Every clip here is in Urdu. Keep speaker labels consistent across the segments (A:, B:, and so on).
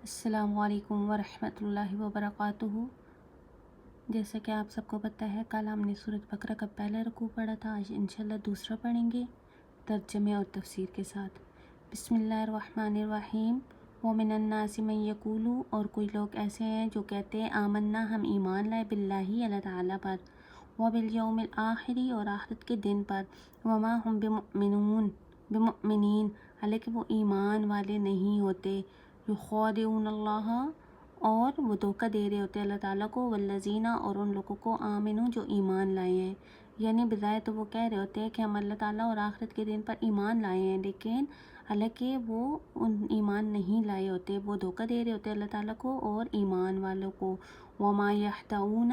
A: السلام علیکم ورحمۃ اللہ وبرکاتہ۔ جیسا کہ آپ سب کو پتہ ہے، کل ہم نے سورۃ بقرہ کا پہلا رکوع پڑھا تھا، آج انشاءاللہ دوسرا پڑھیں گے ترجمے اور تفسیر کے ساتھ۔ بسم اللہ الرحمن الرحیم۔ وَمِنَ النَّاسِ مَن يَقُولُ، اور کوئی لوگ ایسے ہیں جو کہتے ہیں آمنا، ہم ایمان لائے، باللہ اللہ تعالیٰ پر، وبالیوم الآخر، اور آخرت کے دن پر، وما ہم بمؤمنین، حالانکہ وہ ایمان والے نہیں ہوتے، یخادعون اللہ، اور وہ دھوکہ دے رہے ہوتے اللہ تعالیٰ کو، والذین، اور ان لوگوں کو، آمنوا، جو ایمان لائے ہیں۔ یعنی بظاہر تو وہ کہہ رہے ہوتے ہیں کہ ہم اللہ تعالیٰ اور آخرت کے دن پر ایمان لائے ہیں، لیکن حالانکہ وہ ایمان نہیں لائے ہوتے، وہ دھوکہ دے رہے ہوتے اللہ تعالیٰ کو اور ایمان والوں کو۔ وما یخدعون،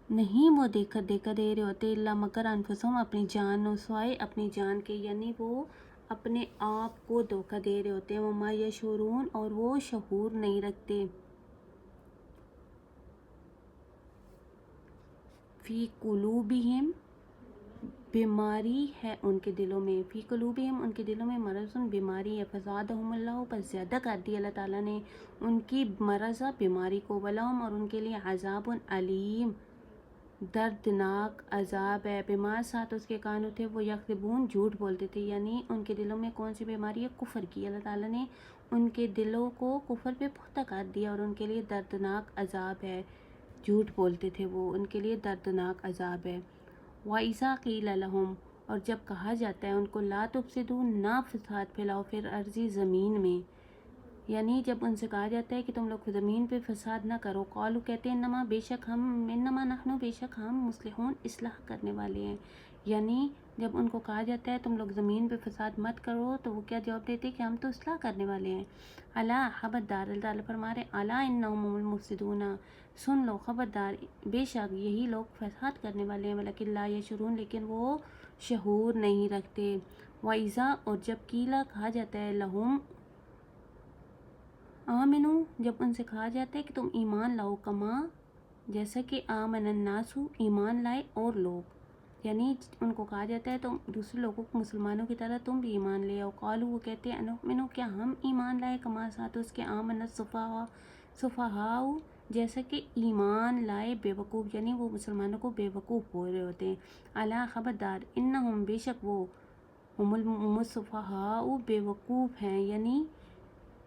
A: نہیں وہ دھوکہ دے رہے ہوتے، الا مگر انفسہم، اپنی جان، سوائے اپنی جان کے، یعنی وہ اپنے آپ کو دھوکہ دے رہے ہوتے ہیں۔ وما یشعرون، اور وہ شعور نہیں رکھتے۔ فی قلوبہم، بیماری ہے ان کے دلوں میں، فی قلوبہم، ان کے دلوں میں، مرض، بیماری ہے، فزادہم اللہ، پر زیادہ کر دی اللہ تعالیٰ نے ان کی مرض، بیماری کو، ولہم، اور ان کے لیے عذاب علیم، دردناک عذاب ہے، بما، ساتھ اس کے کانوں تھے، وہ یکذبون، جھوٹ بولتے تھے۔ یعنی ان کے دلوں میں کون سی بیماری ہے؟ کفر کی۔ اللہ تعالیٰ نے ان کے دلوں کو کفر پہ پختہ کر دیا، اور ان کے لیے دردناک عذاب ہے، جھوٹ بولتے تھے وہ، ان کے لیے دردناک عذاب ہے۔ وَإِذَا قِيلَ لَهُمْ، اور جب کہا جاتا ہے ان کو، لا تفسدوا، نہ فساد پھیلاؤ، پھر ارضی، زمین میں، یعنی جب ان سے کہا جاتا ہے کہ تم لوگ زمین پہ فساد نہ کرو، قالوا، کہتے ہیں، انما، بے شک ہم، انما نحن، بے شک ہم، مصلحون، اصلاح کرنے والے ہیں۔ یعنی جب ان کو کہا جاتا ہے تم لوگ زمین پہ فساد مت کرو، تو وہ کیا جواب دیتے ہیں کہ ہم تو اصلاح کرنے والے ہیں۔ الا، خبردار، اللہ تعالیٰ فرما رہے، الا انہم هم المفسدون، سن لو، خبردار، بے شک یہی لوگ فساد کرنے والے ہیں، ولکن لا یشعرون، لیکن وہ شعور نہیں رکھتے۔ وَإِذَا، اور جب قیلا، کہا جاتا ہے، لہم، آمنو، جب ان سے کہا جاتا ہے کہ تم ایمان لاؤ، کما، جیسا کہ آمن الناس، ایمان لائے اور لوگ، یعنی ان کو کہا جاتا ہے تم دوسرے لوگوں کو، مسلمانوں کی طرح تم بھی ایمان لے آؤ، قالوا، وہ کہتے ہیں، انؤمن، کیا ہم ایمان لائے، کما، ساتھ اس کے، آمن السفہاء، جیسا کہ ایمان لائے بے وقوف، یعنی وہ مسلمانوں کو بے وقوف بول رہے ہوتے ہیں۔ الا، خبردار، انہم، بے شک وہ، ہم السفہاء، بے وقوف ہیں، یعنی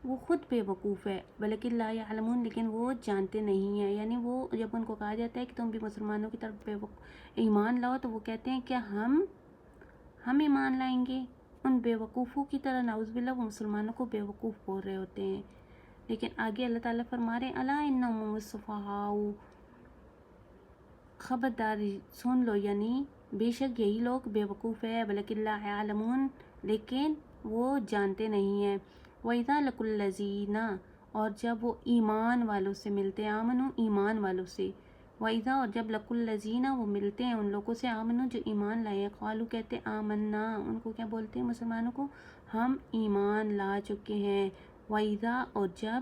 A: وہ خود بے وقوف ہے، بلکہ لا یعلمون، لیکن وہ جانتے نہیں ہیں۔ یعنی وہ جب ان کو کہا جاتا ہے کہ تم بھی مسلمانوں کی طرف ایمان لاؤ، تو وہ کہتے ہیں کیا ہم ایمان لائیں گے، ان بے وقوفوں کی طرح، نعوذ باللہ، وہ مسلمانوں کو بے وقوف بول رہے ہوتے ہیں۔ لیکن آگے اللہ تعالیٰ فرما رہے ہیں، الا انہم هم السفہاء، خبردار، سن لو، یعنی بے شک یہی لوگ بے وقوف ہے، بلکہ لا یعلمون، لیکن وہ جانتے نہیں ہیں۔ وَإِذَا لَقُوا الَّذِينَ، اور جب وہ ایمان والوں سے ملتے ہیں، آمنو، ایمان والوں سے، وَإِذَا، اور جب لَقُوا الَّذِينَ، وہ ملتے ہیں ان لوگوں سے، آمنو، جو ایمان لائے ہیں، قالوا، کہتے ہیں، آمنا، ان کو کیا بولتے ہیں مسلمانوں کو، ہم ایمان لا چکے ہیں۔ وَإِذَا، اور جب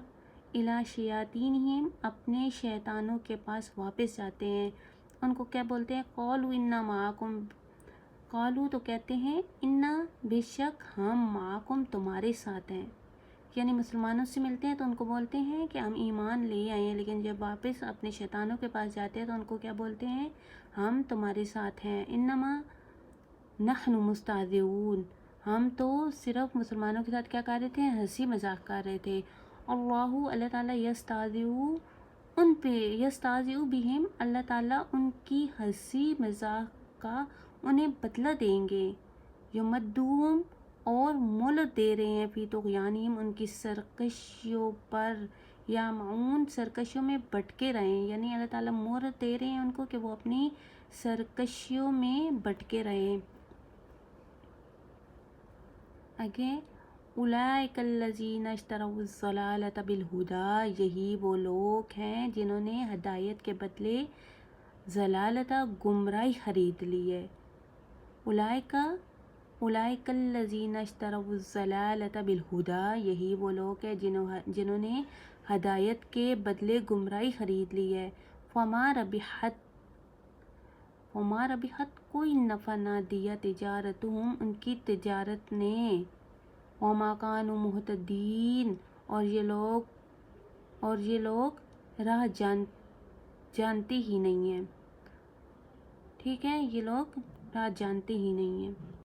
A: اِلیٰ شیاطینہم، اپنے شیطانوں کے پاس واپس جاتے ہیں، ان کو کیا بولتے ہیں، قالوا انا معکم، قالوا، تو کہتے ہیں، انا، بے شک ہم، معکم، تمہارے ساتھ ہیں۔ یعنی مسلمانوں سے ملتے ہیں تو ان کو بولتے ہیں کہ ہم ایمان لے آئے ہیں، لیکن جب واپس اپنے شیطانوں کے پاس جاتے ہیں تو ان کو کیا بولتے ہیں، ہم تمہارے ساتھ ہیں۔ انما نحن مستہزئون، ہم تو صرف مسلمانوں کے ساتھ کیا کر رہے تھے، ہنسی مذاق کر رہے تھے۔ اللہ تعالیٰ یستہزئ ان پہ، یستہزئ بہم، اللہ تعالیٰ ان کی ہنسی مذاق کا انہیں بدلہ دیں گے، یمدوہم، اور مہلت دے رہے ہیں، فی طغیانہم، ان کی سرکشیوں پر، یعمہون، سرکشیوں میں بھٹکے رہیں، یعنی اللہ تعالیٰ مہلت دے رہے ہیں ان کو کہ وہ اپنی سرکشیوں میں بھٹکے رہیں۔ آگے، اولئک الذین اشتروا الضلالۃ بالہدی، یہی وہ لوگ ہیں جنہوں نے ہدایت کے بدلے ضلالت، گمراہی خرید لی ہے۔ اولئک الذین اشتروا الضلالۃ بالہدی، یہی وہ لوگ ہیں جنہوں نے ہدایت کے بدلے گمراہی خرید لی ہے۔ فما ربحت، کوئی نفع نہ دیا، تجارتہم، ان کی تجارت نے، وما کانوا مہتدین، اور یہ لوگ اور یہ لوگ راہ جانتے ہی نہیں ہیں. ٹھیک ہے، یہ لوگ راہ جانتے ہی نہیں ہیں.